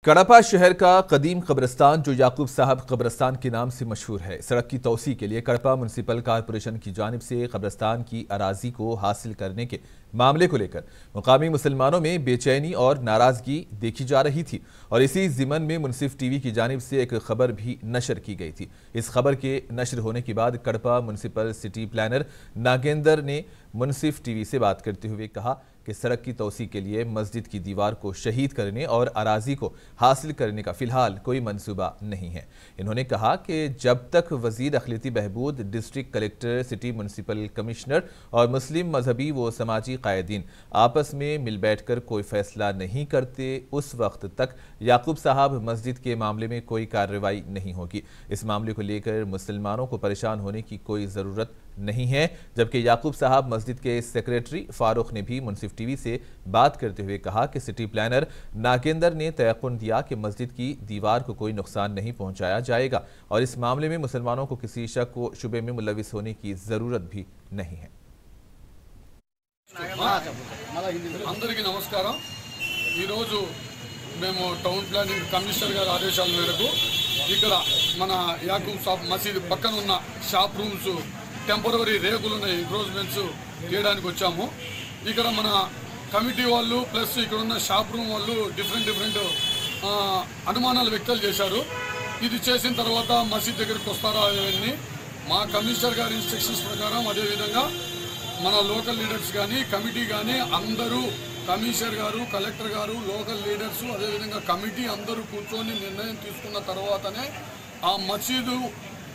कड़पा शहर का कदीम कब्रिस्तान जो याकूब साहब कब्रिस्तान के नाम से मशहूर है, सड़क की तोसी के लिए कड़पा म्युनिसिपल कॉरपोरेशन की जानिब से कब्रिस्तान की अराजी को हासिल करने के मामले को लेकर मुकामी मुसलमानों में बेचैनी और नाराजगी देखी जा रही थी और इसी जिमन में मुनसिफ टीवी की जानिब से एक खबर भी नशर की गई थी। इस खबर के नशर होने के बाद Kadapa municipal city planner Nagendra ने मुनसिफ टीवी से बात करते हुए कहा कि सड़क की तोसी के लिए मस्जिद की दीवार को शहीद करने और अराजी को हासिल करने का फिलहाल कोई मंसूबा नहीं है। इन्होंने कहा कि जब तक वजीर अखिलती बहबूद, district collector, city municipal commissioner और मुस्लिम मजहबी व समाजी कायदीन आपस में मिल बैठकर कोई फैसला नहीं करते, उस वक्त तक याकूब साहब मस्जिद के मामले में कोई कार्रवाई नहीं होगी। इस मामले को लेकर मुसलमानों को परेशान होने की कोई ज़रूरत नहीं है। जबकि याकूब साहब मस्जिद के सेक्रेटरी फारूक ने भी मुनसिफ टीवी से बात करते हुए कहा कि सिटी प्लानर नागेंद्र ने तयक़ुन दिया कि मस्जिद की दीवार को कोई नुकसान नहीं पहुंचाया जाएगा और इस मामले में मुसलमानों को किसी शक व शुबे में मुलविस होने की जरूरत भी नहीं है। అందరికీ నమస్కారం। ఈరోజు మేము టౌన్ ప్లానింగ్ కమిషనర్ గారి ఆదేశాల మేరకు ఇక్కడ మన యాకూబ్ సాబ్ మసీద్ పక్కన ఉన్న షాప్ రూమ్స్ టెంపరరీ రేకులున్న ఎంక్రోచ్మెంట్స్ తీయడానికి వచ్చాము। ఇక్కడ మన కమిటీ వాళ్ళు ప్లస్ ఇక్కడ ఉన్న షాప్ రూమ్ వాళ్ళు డిఫరెంట్ అనుమానాలు వ్యక్తం చేశారు। ఇది చేసిన తర్వాత మసీద్ దగ్గరికి వస్తారా అవన్నీ మా కమిషనర్ గారి ఇన్స్ట్రక్షన్స్ ప్రకారం అదేవిధంగా మన లోకల్ లీడర్స్ కానీ కమిటీ కానీ అందరూ కమిషనర్ గారు, కలెక్టర్ గారు, లోకల్ లీడర్స్ అదేవిధంగా కమిటీ అందరూ కూర్చొని నిర్ణయం తీసుకున్న తర్వాతనే ఆ మసీదు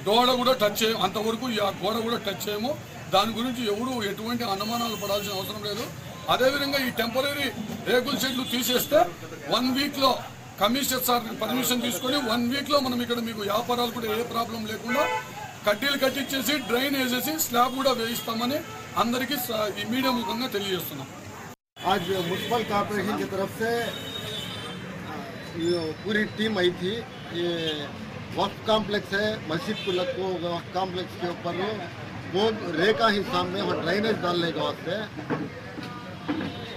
గోడ కూడా టచ్ చేయము, అంతవరకు ఆ గోడ కూడా టచ్ చేయము। దాని గురించి ఎవరు ఎటువంటి అనుమానాలు పడాల్సిన అవసరం లేదు। అదేవిధంగా ఈ టెంపరీ రేకుల షెడ్లు తీసేస్తే 1 వీక్లో కమిషనర్ సార్ పర్మిషన్ తీసుకొని 1 వీక్లో మనం ఇక్కడ మీకు వ్యాపారాలు కూడా ఏ ప్రాబ్లం లేకుండా కడ్డీలు కట్టించేసి డ్రైన్ వేసేసి స్లాబ్ కూడా వేయిస్తామని అందరికీ ఈ మీడియా ముఖంగా తెలియజేస్తున్నాం। आज म्युनिसिपल कॉर्पोरेशन की तरफ से पूरी टीम आई थी। ये वक्फ कॉम्प्लेक्स है, मस्जिद को लगो वक्फ कॉम्प्लेक्स के ऊपर वो रेका हिस्सा में वहाँ ड्रेनेज डालने के वास्ते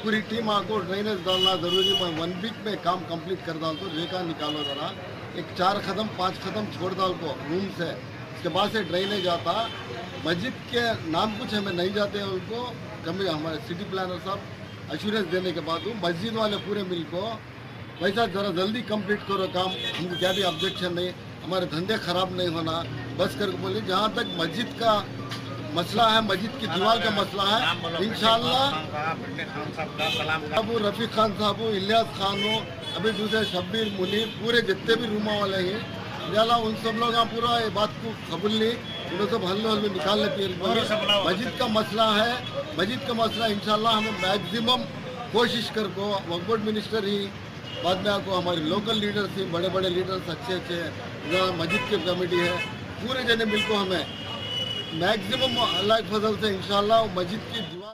पूरी टीम आपको ड्रेनेज डालना ज़रूरी। मैं 1 वीक में काम कंप्लीट कर डाल तो रेका निकालो ज़रा, एक 4 कदम 5 कदम छोड़ डाल को रूम से, उसके बाद से ड्रेनेज आता। मस्जिद के नाम कुछ हमें नहीं जाते हैं उनको, कभी हमारे सिटी प्लानर साहब एश्योरेंस देने के बाद मस्जिद वाले पूरे मिल को वैसा ज़रा जल्दी कंप्लीट करो काम, हमको क्या भी ऑब्जेक्शन नहीं, हमारे धंधे ख़राब नहीं होना बस करके बोलिए। जहाँ तक मस्जिद का मसला है, मस्जिद की दीवार का मसला है, इंशाअल्लाह अबू रफ़ीक खान साहब, इलियास खान हो, अभी दूसरे शब्बीर मुनीर, पूरे जितने भी रूमा वाले हैं इंशाअल्लाह उन सब लोग पूरा ये बात को कबूल ली, उन्हें सब हल्लू निकालने के लिए मस्जिद का मसला है। मस्जिद का मसला इंशाअल्लाह हमें मैक्सिमम कोशिश कर को वक्फ बोर्ड मिनिस्टर ही, बाद में आपको हमारे लोकल लीडर्स ही, बड़े बड़े लीडर्स अच्छे मस्जिद की कमेटी है, पूरे जने मिल को हमें मैक्सिमम अल्लाह के फजल से इंशाअल्लाह मस्जिद की दुआ